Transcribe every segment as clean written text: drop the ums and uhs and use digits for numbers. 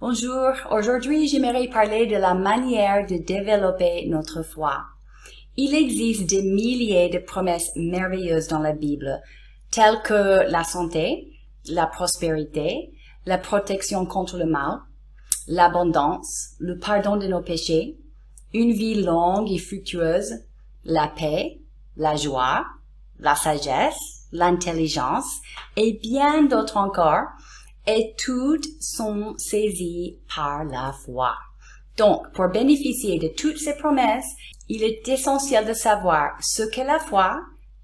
Bonjour, aujourd'hui j'aimerais parler de la manière de développer notre foi. Il existe des milliers de promesses merveilleuses dans la Bible, telles que la santé, la prospérité, la protection contre le mal, l'abondance, le pardon de nos péchés, une vie longue et fructueuse, la paix, la joie, la sagesse, l'intelligence et bien d'autres encore. Et toutes sont saisies par la foi. Donc, pour bénéficier de toutes ces promesses, il est essentiel de savoir ce qu'est la foi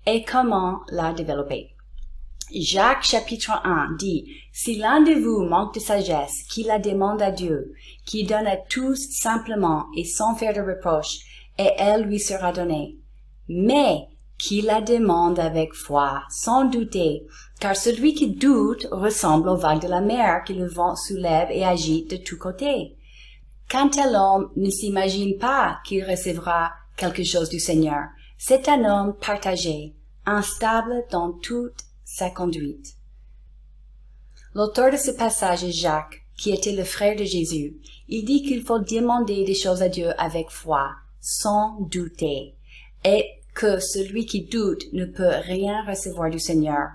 et comment la développer. Jacques chapitre 1 dit, « Si l'un de vous manque de sagesse, qu'il la demande à Dieu, qui donne à tous simplement et sans faire de reproche, et elle lui sera donnée. Mais qui la demande avec foi, sans douter, car celui qui doute ressemble aux vagues de la mer que le vent soulève et agite de tous côtés. Quant à l'homme ne s'imagine pas qu'il recevra quelque chose du Seigneur. C'est un homme partagé, instable dans toute sa conduite. » L'auteur de ce passage est Jacques, qui était le frère de Jésus. Il dit qu'il faut demander des choses à Dieu avec foi, sans douter, et que celui qui doute ne peut rien recevoir du Seigneur.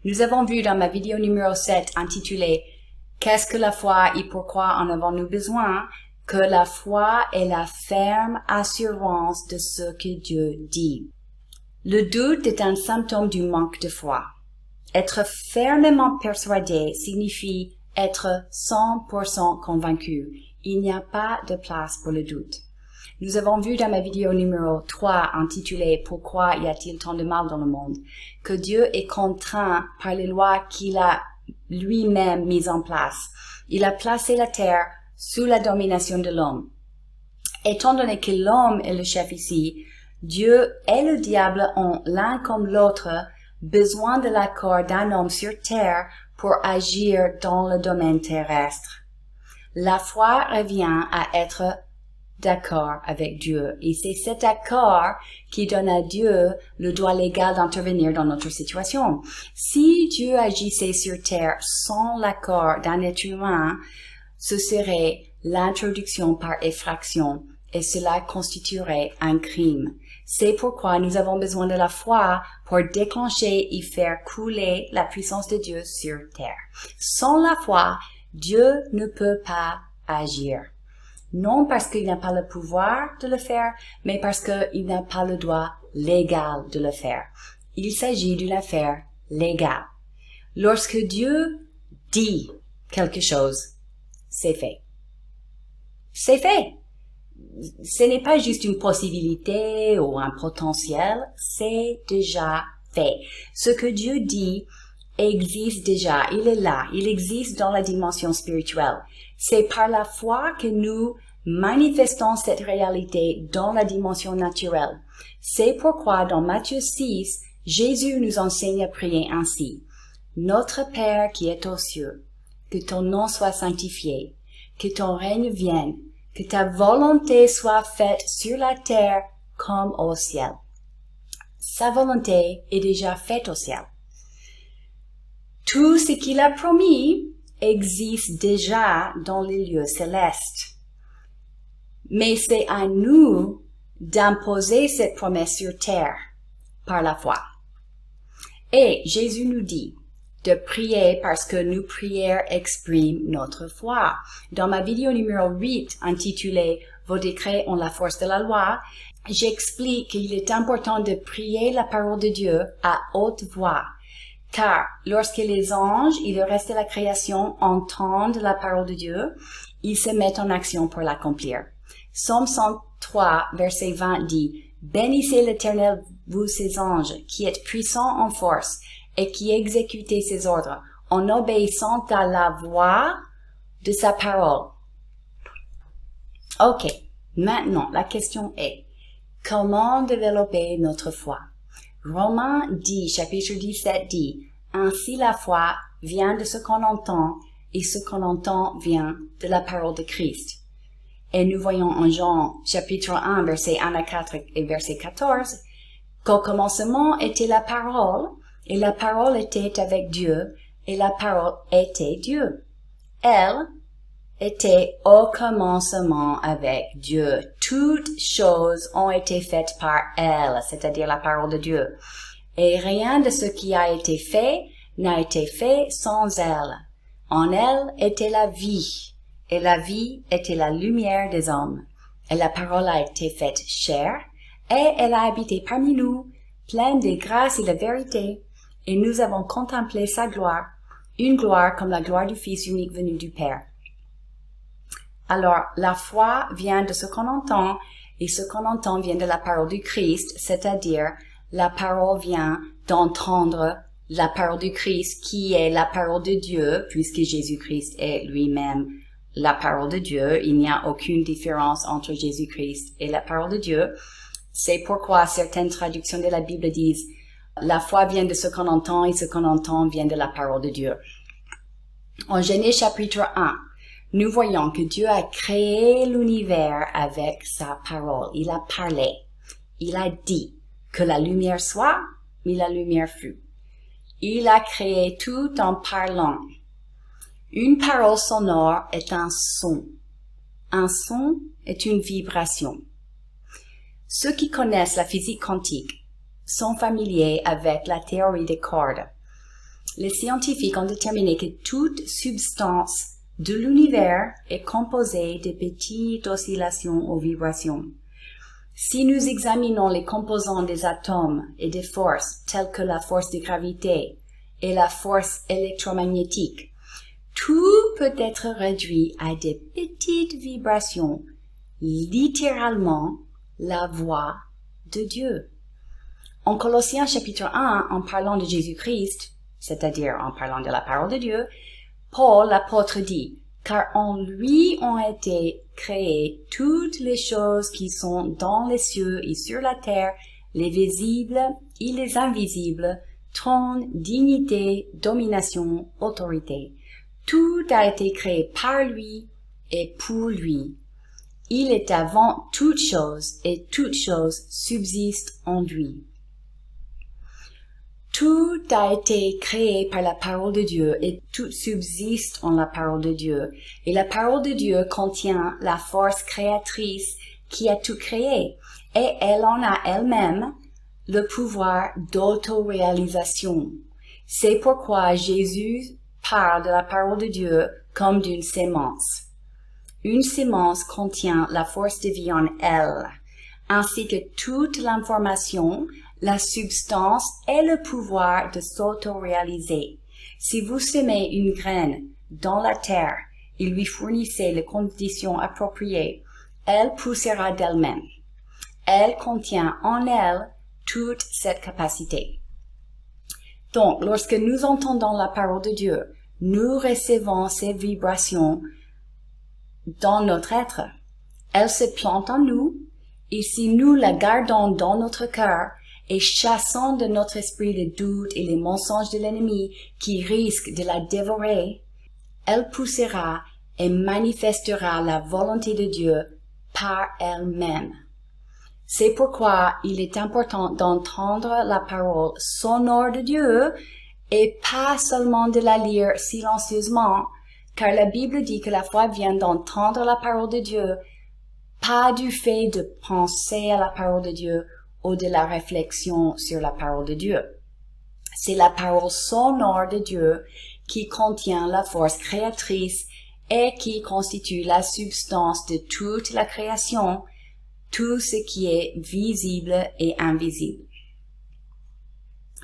Nous avons vu dans ma vidéo numéro 7 intitulée « Qu'est-ce que la foi et pourquoi en avons-nous besoin ?» que la foi est la ferme assurance de ce que Dieu dit. Le doute est un symptôme du manque de foi. Être fermement persuadé signifie être 100% convaincu. Il n'y a pas de place pour le doute. Nous avons vu dans ma vidéo numéro 3 intitulée « Pourquoi y a-t-il tant de mal dans le monde ?» que Dieu est contraint par les lois qu'il a lui-même mises en place. Il a placé la terre sous la domination de l'homme. Étant donné que l'homme est le chef ici, Dieu et le diable ont l'un comme l'autre besoin de l'accord d'un homme sur terre pour agir dans le domaine terrestre. La foi revient à être d'accord avec Dieu. Et c'est cet accord qui donne à Dieu le droit légal d'intervenir dans notre situation. Si Dieu agissait sur terre sans l'accord d'un être humain, ce serait l'introduction par effraction et cela constituerait un crime. C'est pourquoi nous avons besoin de la foi pour déclencher et faire couler la puissance de Dieu sur terre. Sans la foi, Dieu ne peut pas agir. Non parce qu'il n'a pas le pouvoir de le faire, mais parce qu'il n'a pas le droit légal de le faire. Il s'agit d'une affaire légale. Lorsque Dieu dit quelque chose, c'est fait. C'est fait. Ce n'est pas juste une possibilité ou un potentiel, c'est déjà fait. Ce que Dieu dit existe déjà, il est là, il existe dans la dimension spirituelle. C'est par la foi que nous manifestons cette réalité dans la dimension naturelle. C'est pourquoi dans Matthieu 6, Jésus nous enseigne à prier ainsi. Notre Père qui est aux cieux, que ton nom soit sanctifié, que ton règne vienne, que ta volonté soit faite sur la terre comme au ciel. Sa volonté est déjà faite au ciel. Tout ce qu'il a promis existe déjà dans les lieux célestes. Mais c'est à nous d'imposer cette promesse sur terre par la foi. Et Jésus nous dit de prier parce que nos prières expriment notre foi. Dans ma vidéo numéro 8 intitulée « Vos décrets ont la force de la loi », j'explique qu'il est important de prier la parole de Dieu à haute voix. Car lorsque les anges et le reste de la création entendent la parole de Dieu, ils se mettent en action pour l'accomplir. Psaume 103, verset 20 dit « Bénissez l'Éternel, vous ses anges, qui êtes puissants en force et qui exécutez ses ordres, en obéissant à la voix de sa parole. » Ok, maintenant la question est, comment développer notre foi? Romains 10, chapitre 17 dit, « Ainsi la foi vient de ce qu'on entend, et ce qu'on entend vient de la parole de Christ. » Et nous voyons en Jean, chapitre 1, verset 1 à 4 et verset 14, qu'au commencement était la parole, et la parole était avec Dieu, et la parole était Dieu. Elle était au commencement avec Dieu. Toutes choses ont été faites par elle, c'est-à-dire la parole de Dieu. Et rien de ce qui a été fait n'a été fait sans elle. En elle était la vie, et la vie était la lumière des hommes. Et la parole a été faite chair, et elle a habité parmi nous, pleine de grâce et de vérité, et nous avons contemplé sa gloire, une gloire comme la gloire du Fils unique venu du Père. Alors, la foi vient de ce qu'on entend, et ce qu'on entend vient de la parole du Christ, c'est-à-dire la parole vient d'entendre la parole du Christ, qui est la parole de Dieu, puisque Jésus-Christ est lui-même la parole de Dieu. Il n'y a aucune différence entre Jésus-Christ et la parole de Dieu. C'est pourquoi certaines traductions de la Bible disent « La foi vient de ce qu'on entend et ce qu'on entend vient de la parole de Dieu ». En Genèse chapitre 1, nous voyons que Dieu a créé l'univers avec sa parole. Il a parlé. Il a dit que la lumière soit, mais la lumière fut. Il a créé tout en parlant. Une parole sonore est un son. Un son est une vibration. Ceux qui connaissent la physique quantique sont familiers avec la théorie des cordes. Les scientifiques ont déterminé que toute substance de l'univers est composée de petites oscillations ou vibrations. Si nous examinons les composants des atomes et des forces telles que la force de gravité et la force électromagnétique, tout peut être réduit à des petites vibrations, littéralement la voix de Dieu. En Colossiens chapitre 1, en parlant de Jésus-Christ, c'est-à-dire en parlant de la parole de Dieu, Paul l'apôtre dit, « Car en lui ont été créées toutes les choses qui sont dans les cieux et sur la terre, les visibles et les invisibles, trône, dignité, domination, autorité. Tout a été créé par lui et pour lui. Il est avant toutes choses et toutes choses subsistent en lui. » Tout a été créé par la parole de Dieu et tout subsiste en la parole de Dieu. Et la parole de Dieu contient la force créatrice qui a tout créé. Et elle en a elle-même le pouvoir d'autoréalisation. C'est pourquoi Jésus parle de la parole de Dieu comme d'une sémence. Une sémence contient la force de vie en elle, ainsi que toute l'information, la substance et le pouvoir de s'auto-réaliser. Si vous semez une graine dans la terre et lui fournissez les conditions appropriées, elle poussera d'elle-même. Elle contient en elle toute cette capacité. Donc, lorsque nous entendons la parole de Dieu, nous recevons ces vibrations dans notre être. Elle se plante en nous, et si nous la gardons dans notre cœur, et chassant de notre esprit les doutes et les mensonges de l'ennemi qui risquent de la dévorer, elle poussera et manifestera la volonté de Dieu par elle-même. C'est pourquoi il est important d'entendre la parole sonore de Dieu et pas seulement de la lire silencieusement, car la Bible dit que la foi vient d'entendre la parole de Dieu, pas du fait de penser à la parole de Dieu ou de la réflexion sur la parole de Dieu. C'est la parole sonore de Dieu qui contient la force créatrice et qui constitue la substance de toute la création, tout ce qui est visible et invisible.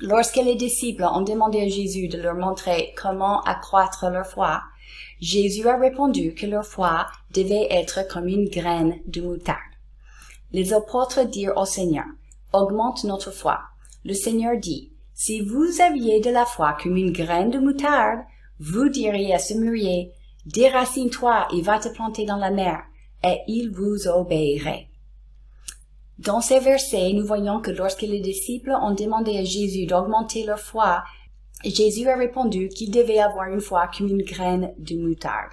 Lorsque les disciples ont demandé à Jésus de leur montrer comment accroître leur foi, Jésus a répondu que leur foi devait être comme une graine de moutarde. Les apôtres dirent au Seigneur, « Augmente notre foi. » Le Seigneur dit, « Si vous aviez de la foi comme une graine de moutarde, vous diriez à ce mûrier, « Déracine-toi et va te planter dans la mer, » et il vous obéirait. » Dans ces versets, nous voyons que lorsque les disciples ont demandé à Jésus d'augmenter leur foi, Jésus a répondu qu'il devait avoir une foi comme une graine de moutarde.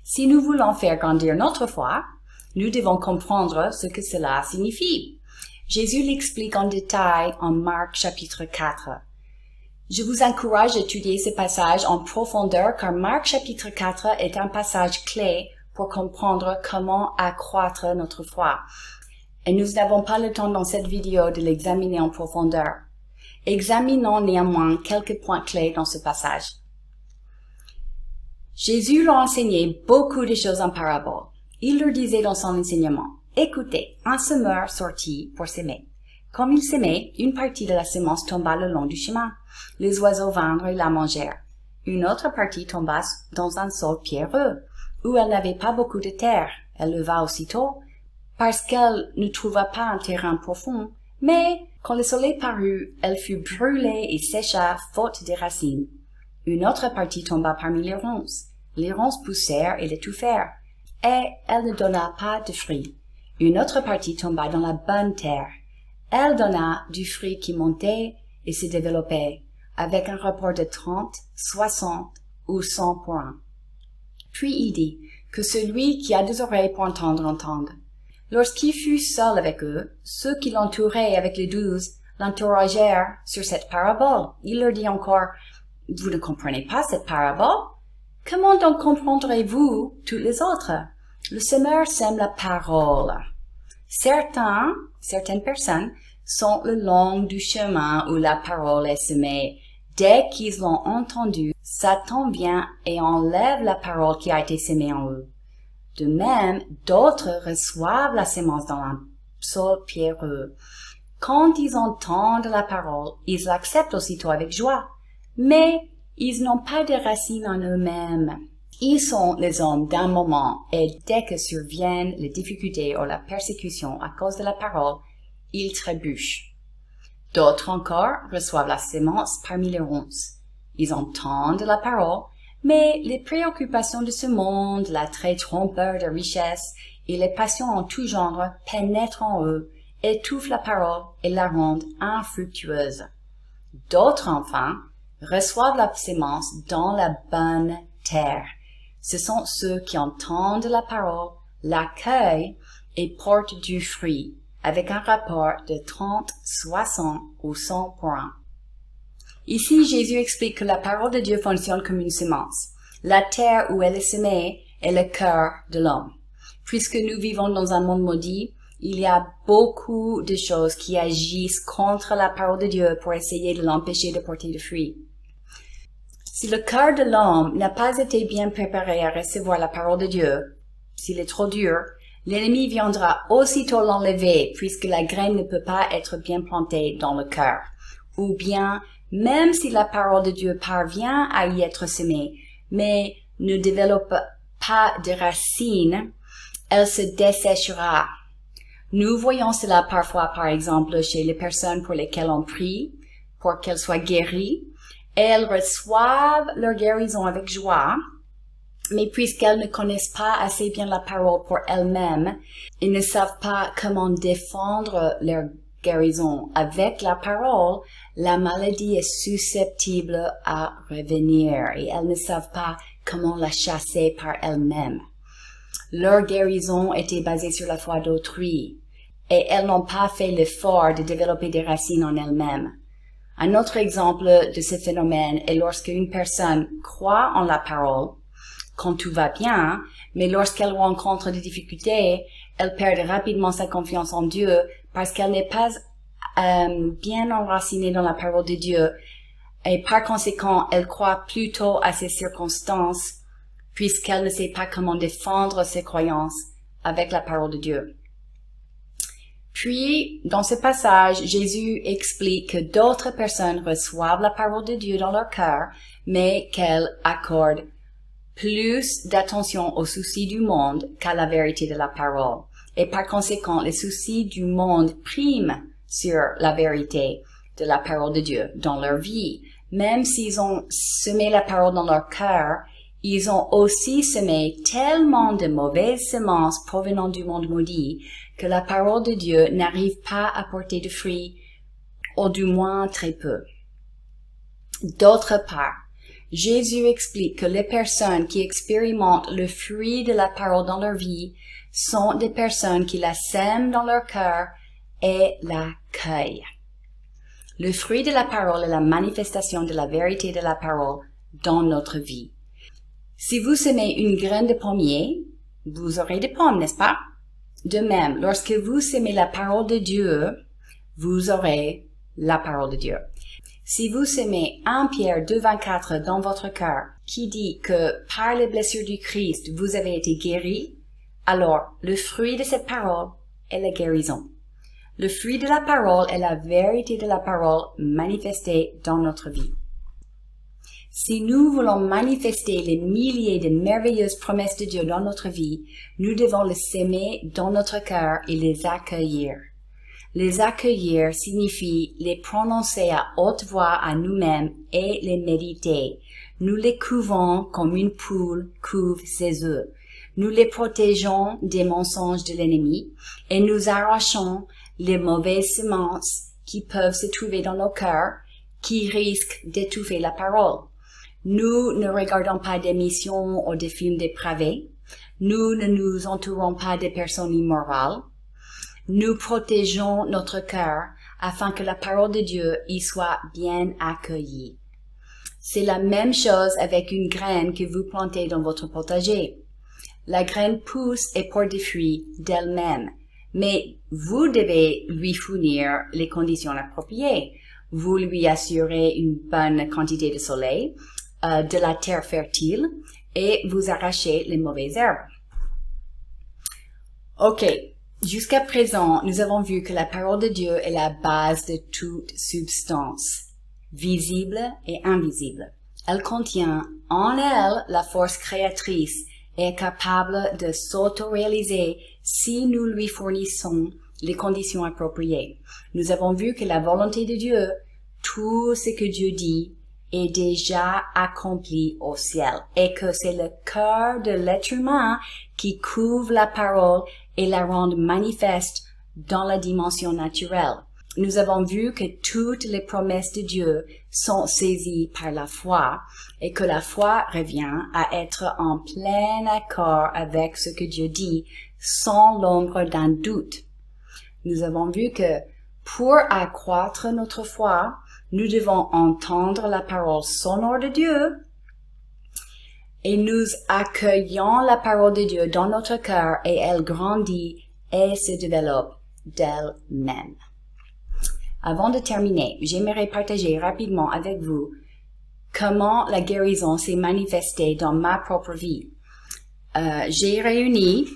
Si nous voulons faire grandir notre foi, nous devons comprendre ce que cela signifie. Jésus l'explique en détail en Marc chapitre 4. Je vous encourage à étudier ce passage en profondeur car Marc chapitre 4 est un passage clé pour comprendre comment accroître notre foi. Et nous n'avons pas le temps dans cette vidéo de l'examiner en profondeur. Examinons néanmoins quelques points clés dans ce passage. Jésus leur enseignait beaucoup de choses en parabole. Il leur disait dans son enseignement, « Écoutez, un semeur sortit pour s'aimer. Comme il s'aimait, une partie de la semence tomba le long du chemin. Les oiseaux vinrent et la mangèrent. Une autre partie tomba dans un sol pierreux, où elle n'avait pas beaucoup de terre. Elle leva aussitôt, parce qu'elle ne trouva pas un terrain profond. Mais, quand le soleil parut, elle fut brûlée et sécha, faute des racines. Une autre partie tomba parmi les ronces. Les ronces poussèrent et l'étouffèrent, et elle ne donna pas de fruits. Une autre partie tomba dans la bonne terre. Elle donna du fruit qui montait et se développait, avec un rapport de 30, 60 ou 100 pour 1. Puis il dit, que celui qui a des oreilles pour entendre, entende. Lorsqu'il fut seul avec eux, ceux qui l'entouraient avec les 12 l'interrogèrent sur cette parabole. Il leur dit encore, « Vous ne comprenez pas cette parabole? Comment donc comprendrez-vous toutes les autres? Le semeur sème la parole. Certaines personnes sont le long du chemin où la parole est semée. Dès qu'ils l'ont entendue, Satan vient et enlève la parole qui a été semée en eux. De même, d'autres reçoivent la semence dans un sol pierreux. Quand ils entendent la parole, ils l'acceptent aussitôt avec joie. Mais ils n'ont pas de racines en eux-mêmes. Ils sont les hommes d'un moment et dès que surviennent les difficultés ou la persécution à cause de la parole, ils trébuchent. D'autres encore reçoivent la semence parmi les ronces. Ils entendent la parole, mais les préoccupations de ce monde, l'attrait trompeur de richesse et les passions en tout genre pénètrent en eux, étouffent la parole et la rendent infructueuse. D'autres, enfin, reçoivent la semence dans la bonne terre. Ce sont ceux qui entendent la parole, l'accueillent et portent du fruit, avec un rapport de 30, 60 ou 100 pour 1. Ici, Jésus explique que la parole de Dieu fonctionne comme une semence. La terre où elle est semée est le cœur de l'homme. Puisque nous vivons dans un monde maudit, il y a beaucoup de choses qui agissent contre la parole de Dieu pour essayer de l'empêcher de porter du fruit. Si le cœur de l'homme n'a pas été bien préparé à recevoir la parole de Dieu, s'il est trop dur, l'ennemi viendra aussitôt l'enlever puisque la graine ne peut pas être bien plantée dans le cœur. Ou bien, même si la parole de Dieu parvient à y être semée, mais ne développe pas de racines, elle se desséchera. Nous voyons cela parfois, par exemple, chez les personnes pour lesquelles on prie, pour qu'elles soient guéries. Elles reçoivent leur guérison avec joie, mais puisqu'elles ne connaissent pas assez bien la parole pour elles-mêmes, elles ne savent pas comment défendre leur guérison avec la parole, la maladie est susceptible à revenir et elles ne savent pas comment la chasser par elles-mêmes. Leur guérison était basée sur la foi d'autrui et elles n'ont pas fait l'effort de développer des racines en elles-mêmes. Un autre exemple de ce phénomène est lorsque une personne croit en la parole, quand tout va bien, mais lorsqu'elle rencontre des difficultés, elle perd rapidement sa confiance en Dieu parce qu'elle n'est pas bien enracinée dans la parole de Dieu et par conséquent, elle croit plutôt à ses circonstances puisqu'elle ne sait pas comment défendre ses croyances avec la parole de Dieu. Puis, dans ce passage, Jésus explique que d'autres personnes reçoivent la parole de Dieu dans leur cœur, mais qu'elles accordent plus d'attention aux soucis du monde qu'à la vérité de la parole. Et par conséquent, les soucis du monde priment sur la vérité de la parole de Dieu dans leur vie. Même s'ils ont semé la parole dans leur cœur, ils ont aussi semé tellement de mauvaises semences provenant du monde maudit que la parole de Dieu n'arrive pas à porter de fruits, ou du moins très peu. D'autre part, Jésus explique que les personnes qui expérimentent le fruit de la parole dans leur vie sont des personnes qui la sèment dans leur cœur et l'accueille. Le fruit de la parole est la manifestation de la vérité de la parole dans notre vie. Si vous semez une graine de pommier, vous aurez des pommes, n'est-ce pas? De même, lorsque vous semez la parole de Dieu, vous aurez la parole de Dieu. Si vous semez 1 Pierre 2,24 dans votre cœur, qui dit que par les blessures du Christ, vous avez été guéris, alors le fruit de cette parole est la guérison. Le fruit de la parole est la vérité de la parole manifestée dans notre vie. Si nous voulons manifester les milliers de merveilleuses promesses de Dieu dans notre vie, nous devons les semer dans notre cœur et les accueillir. Les accueillir signifie les prononcer à haute voix à nous-mêmes et les méditer. Nous les couvons comme une poule couve ses œufs. Nous les protégeons des mensonges de l'ennemi et nous arrachons les mauvaises semences qui peuvent se trouver dans nos cœurs, qui risquent d'étouffer la parole. Nous ne regardons pas d'émissions ou des films dépravés. Nous ne nous entourons pas de personnes immorales. Nous protégeons notre cœur afin que la parole de Dieu y soit bien accueillie. C'est la même chose avec une graine que vous plantez dans votre potager. La graine pousse et porte des fruits d'elle-même, mais vous devez lui fournir les conditions appropriées. Vous lui assurez une bonne quantité de soleil, de la terre fertile, et vous arrachez les mauvaises herbes. Ok, jusqu'à présent, nous avons vu que la parole de Dieu est la base de toute substance, visible et invisible. Elle contient en elle la force créatrice et est capable de s'auto-réaliser si nous lui fournissons les conditions appropriées. Nous avons vu que la volonté de Dieu, tout ce que Dieu dit, est déjà accompli au ciel et que c'est le cœur de l'être humain qui couvre la parole et la rend manifeste dans la dimension naturelle. Nous avons vu que toutes les promesses de Dieu sont saisies par la foi et que la foi revient à être en plein accord avec ce que Dieu dit sans l'ombre d'un doute. Nous avons vu que pour accroître notre foi, nous devons entendre la parole sonore de Dieu et nous accueillons la parole de Dieu dans notre cœur et elle grandit et se développe d'elle-même. Avant de terminer, j'aimerais partager rapidement avec vous comment la guérison s'est manifestée dans ma propre vie. J'ai réuni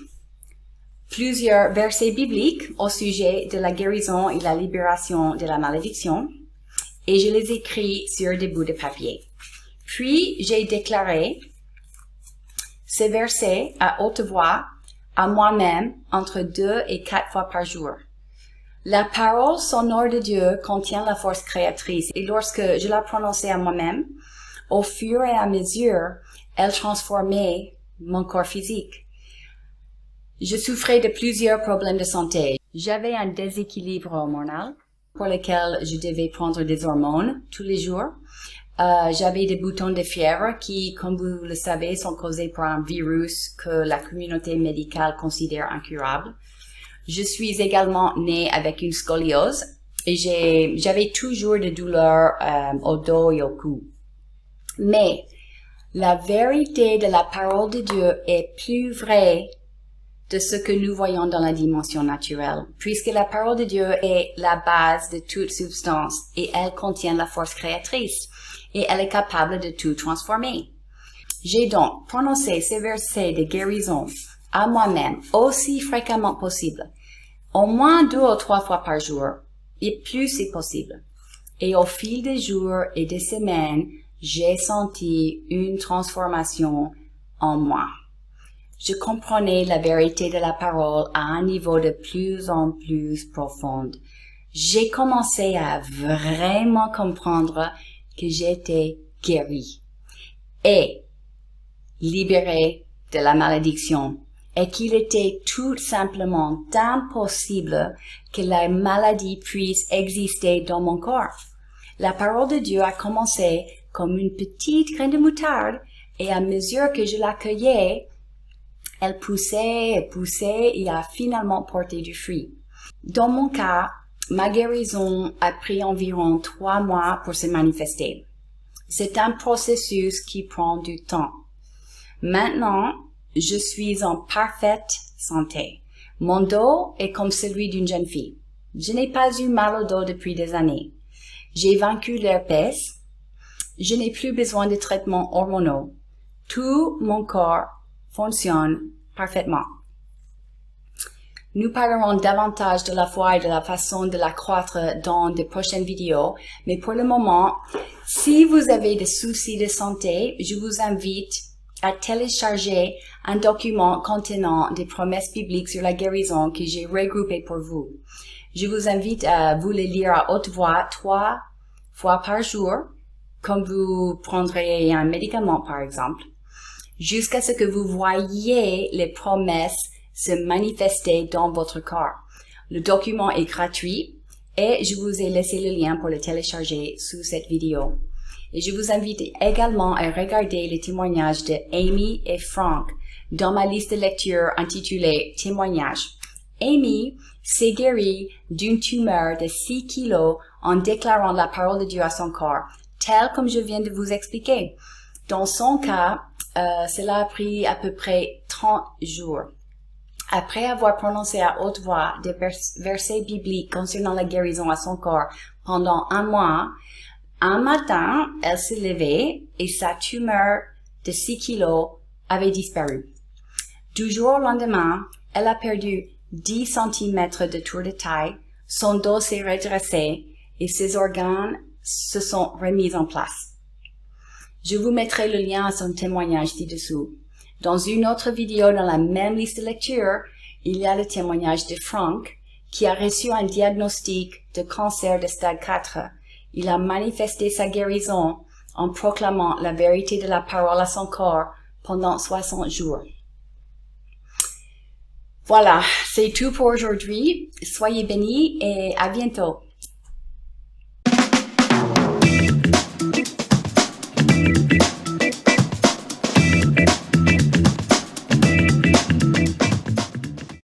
plusieurs versets bibliques au sujet de la guérison et la libération de la malédiction et je les écris sur des bouts de papier. Puis, j'ai déclaré ces versets à haute voix à moi-même entre 2 et 4 fois par jour. La parole sonore de Dieu contient la force créatrice et lorsque je la prononçais à moi-même, au fur et à mesure, elle transformait mon corps physique. Je souffrais de plusieurs problèmes de santé. J'avais un déséquilibre hormonal pour lequel je devais prendre des hormones tous les jours. J'avais des boutons de fièvre qui, comme vous le savez, sont causés par un virus que la communauté médicale considère incurable. Je suis également née avec une scoliose et j'avais toujours des douleurs au dos et au cou. Mais la vérité de la parole de Dieu est plus vraie de ce que nous voyons dans la dimension naturelle, puisque la parole de Dieu est la base de toute substance et elle contient la force créatrice et elle est capable de tout transformer. J'ai donc prononcé ces versets de guérison à moi-même aussi fréquemment possible, au moins 2 ou 3 fois par jour, et plus si possible. Et au fil des jours et des semaines, j'ai senti une transformation en moi. Je comprenais la vérité de la parole à un niveau de plus en plus profond. J'ai commencé à vraiment comprendre que j'étais guérie et libérée de la malédiction et qu'il était tout simplement impossible que la maladie puisse exister dans mon corps. La parole de Dieu a commencé comme une petite graine de moutarde et à mesure que je l'accueillais, elle poussait et poussait et a finalement porté du fruit. Dans mon cas, ma guérison a pris environ 3 mois pour se manifester. C'est un processus qui prend du temps. Maintenant, je suis en parfaite santé. Mon dos est comme celui d'une jeune fille. Je n'ai pas eu mal au dos depuis des années. J'ai vaincu l'herpès. Je n'ai plus besoin de traitements hormonaux. Tout mon corps fonctionne parfaitement. Nous parlerons davantage de la foi et de la façon de la croître dans de prochaines vidéos, mais pour le moment, si vous avez des soucis de santé, je vous invite à télécharger un document contenant des promesses bibliques sur la guérison que j'ai regroupé pour vous. Je vous invite à vous les lire à haute voix 3 fois par jour, comme vous prendrez un médicament par exemple, jusqu'à ce que vous voyez les promesses se manifester dans votre corps. Le document est gratuit et je vous ai laissé le lien pour le télécharger sous cette vidéo. Et je vous invite également à regarder les témoignages de Amy et Frank dans ma liste de lecture intitulée Témoignages. Amy s'est guérie d'une tumeur de 6 kilos en déclarant la parole de Dieu à son corps, tel comme je viens de vous expliquer. Dans son cas, cela a pris à peu près 30 jours. Après avoir prononcé à haute voix des versets bibliques concernant la guérison à son corps pendant 1 mois, un matin, elle s'est levée et sa tumeur de 6 kilos avait disparu. Du jour au lendemain, elle a perdu 10 cm de tour de taille, son dos s'est redressé et ses organes se sont remis en place. Je vous mettrai le lien à son témoignage ci-dessous. Dans une autre vidéo dans la même liste de lecture, il y a le témoignage de Frank, qui a reçu un diagnostic de cancer de stade 4. Il a manifesté sa guérison en proclamant la vérité de la parole à son corps pendant 60 jours. Voilà, c'est tout pour aujourd'hui. Soyez bénis et à bientôt.